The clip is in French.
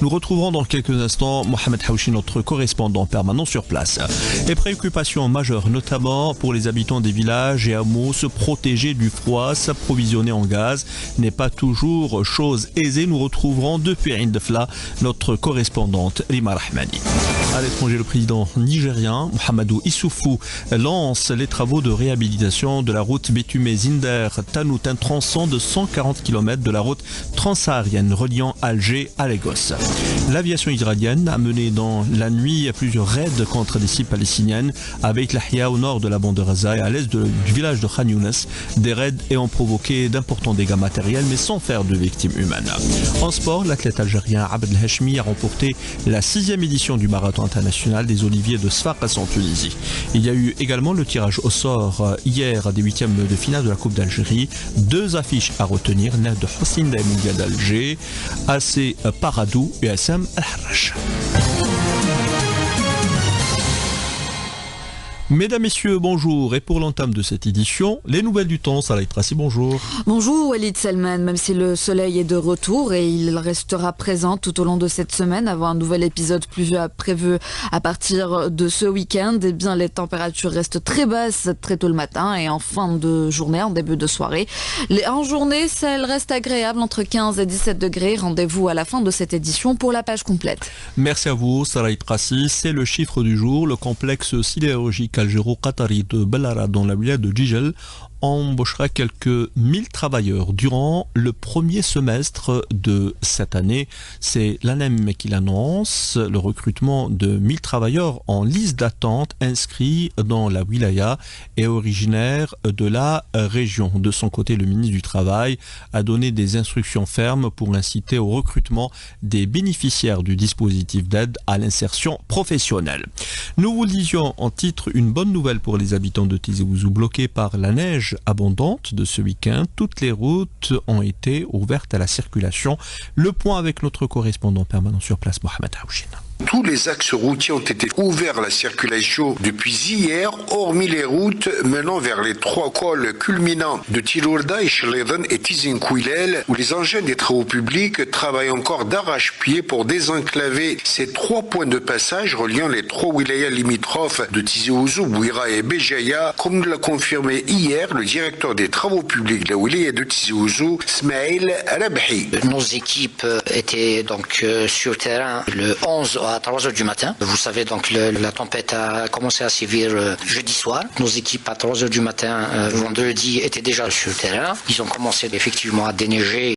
Nous retrouverons dans quelques instants Mohamed Haouchi, notre correspondant permanent sur place. Les préoccupations majeures, notamment pour les habitants des villages et hameaux, se protéger du froid, s'approvisionner en gaz n'est pas toujours chose aisée. Nous retrouverons depuis Ain Defla notre correspondante Rima Rahmani. À l'étranger, le président nigérien Mahamadou Issoufou lance les travaux de réhabilitation de la route bitumée Zinder-Tanout, un tronçon de 140 km de la route transsaharienne reliant Alger à Lagos. L'aviation israélienne a mené dans la nuit plusieurs raids contre des cibles palestiniennes avec l'Ahya au nord de la bande de Gaza et à l'est du village de Khan Younes. Des raids ayant provoqué d'importants dégâts matériels mais sans faire de victimes humaines. En sport, l'athlète algérien Abd El Hachmi a remporté la 6e édition du marathon international des Oliviers de Sfax en Tunisie. Il y a eu également le tirage au sort hier des 8e de finale de la Coupe d'Algérie. 2 affiches à retenir, celle de Hossein Daïmoudia d'Alger, AC Paradou et SM Al-Harrach. Mesdames, Messieurs, bonjour. Et pour l'entame de cette édition, les nouvelles du temps. Salah Tracy, bonjour. Bonjour Walid Salman. Même si le soleil est de retour et il restera présent tout au long de cette semaine avant un nouvel épisode pluvieux prévu à partir de ce week-end, eh bien les températures restent très basses très tôt le matin et en fin de journée, en début de soirée. En journée, elles restent agréables entre 15 et 17 degrés. Rendez-vous à la fin de cette édition pour la page complète. Merci à vous, Salah Tracy. C'est le chiffre du jour. Le complexe sidérurgique algéro-qatari de Bellara dans la wilaya de Jijel embauchera quelques 1000 travailleurs durant le premier semestre de cette année. C'est l'ANEM qui l'annonce, le recrutement de 1000 travailleurs en liste d'attente inscrits dans la wilaya et originaires de la région. De son côté, le ministre du Travail a donné des instructions fermes pour inciter au recrutement des bénéficiaires du dispositif d'aide à l'insertion professionnelle. Nous vous le disions en titre, une bonne nouvelle pour les habitants de Tizi Ouzou bloqués par la neige abondante de ce week-end. Toutes les routes ont été ouvertes à la circulation. Le point avec notre correspondant permanent sur place, Mohamed Haouchi. Tous les axes routiers ont été ouverts à la circulation depuis hier, hormis les routes menant vers les 3 cols culminants de Tilourda, Ichleden et Tizincouilel, où les engins des travaux publics travaillent encore d'arrache-pied pour désenclaver ces 3 points de passage reliant les 3 wilayas limitrophes de Tizi Ouzou, Bouira et Béjaïa, comme nous l'a confirmé hier le directeur des travaux publics de la wilaya de Tizi Ouzou, Smaïl Rabhi. Nos équipes étaient donc sur terrain le 11 à 3h du matin. Vous savez, donc la tempête a commencé à sévir jeudi soir. Nos équipes à 3h du matin vendredi étaient déjà sur le terrain. Ils ont commencé effectivement à déneiger